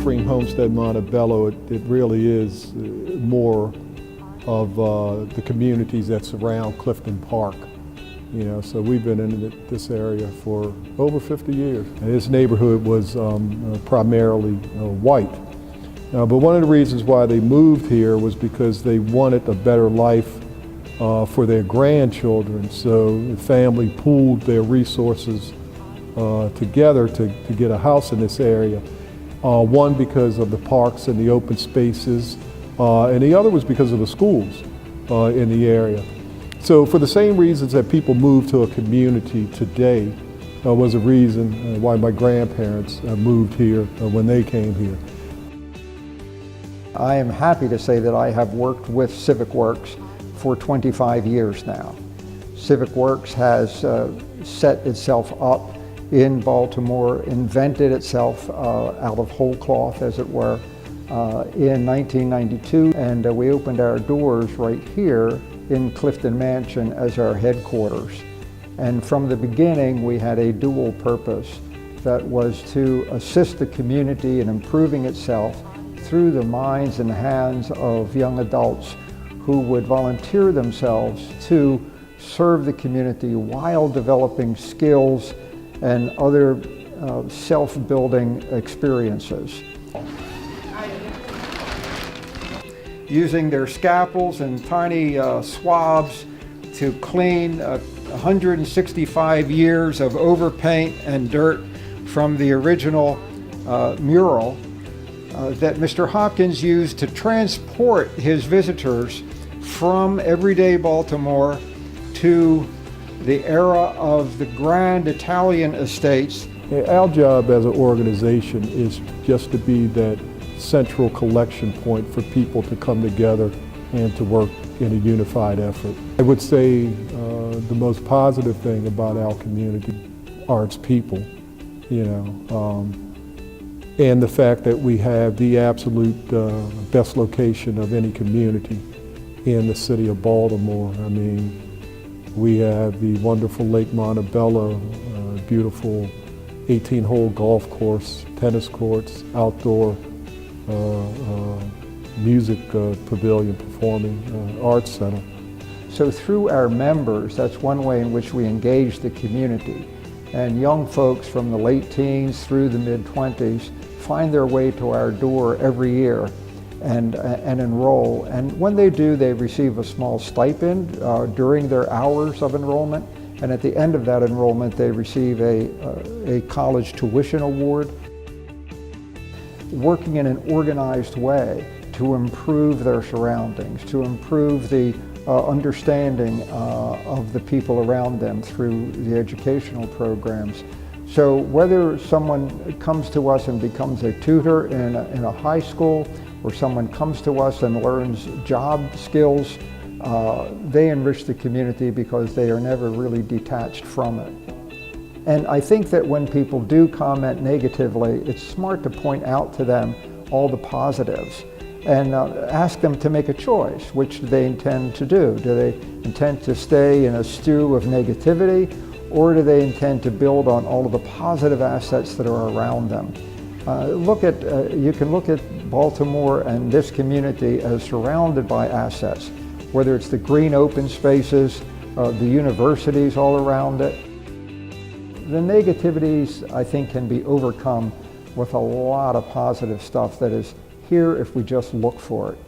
Coldspring, Homestead, Montebello, it really is more of the communities that surround Clifton Park. You know, so we've been in this area for over 50 years. And this neighborhood was primarily white. But one of the reasons why they moved here was because they wanted a better life for their grandchildren. So the family pooled their resources together to get a house in this area. One, because of the parks and the open spaces, and the other was because of the schools in the area. So for the same reasons that people move to a community today was a reason why my grandparents moved here when they came here. I am happy to say that I have worked with Civic Works for 25 years now. Civic Works has set itself up in Baltimore, invented itself out of whole cloth, as it were, in 1992, and we opened our doors right here in Clifton Mansion as our headquarters. And from the beginning, we had a dual purpose that was to assist the community in improving itself through the minds and hands of young adults who would volunteer themselves to serve the community while developing skills and other self-building experiences. Using their scalpels and tiny swabs to clean 165 years of overpaint and dirt from the original mural that Mr. Hopkins used to transport his visitors from everyday Baltimore to the era of the grand Italian estates. Our job as an organization is just to be that central collection point for people to come together and to work in a unified effort. I would say the most positive thing about our community are its people, you know, and the fact that we have the absolute best location of any community in the city of Baltimore. I mean, we have the wonderful Lake Montebello, beautiful 18-hole golf course, tennis courts, outdoor music pavilion, performing arts center. So through our members, that's one way in which we engage the community. And young folks from the late teens through the mid-20s find their way to our door every year and enroll. And when they do, they receive a small stipend during their hours of enrollment. And at the end of that enrollment, they receive a college tuition award. Working in an organized way to improve their surroundings, to improve the understanding of the people around them through the educational programs. So whether someone comes to us and becomes a tutor in a high school, or someone comes to us and learns job skills, they enrich the community because they are never really detached from it. And I think that when people do comment negatively, it's smart to point out to them all the positives and ask them to make a choice. Which do they intend to do? Do they intend to stay in a stew of negativity, or do they intend to build on all of the positive assets that are around them? You can look at Baltimore and this community as surrounded by assets, whether it's the green open spaces, the universities all around it. The negativities, I think, can be overcome with a lot of positive stuff that is here if we just look for it.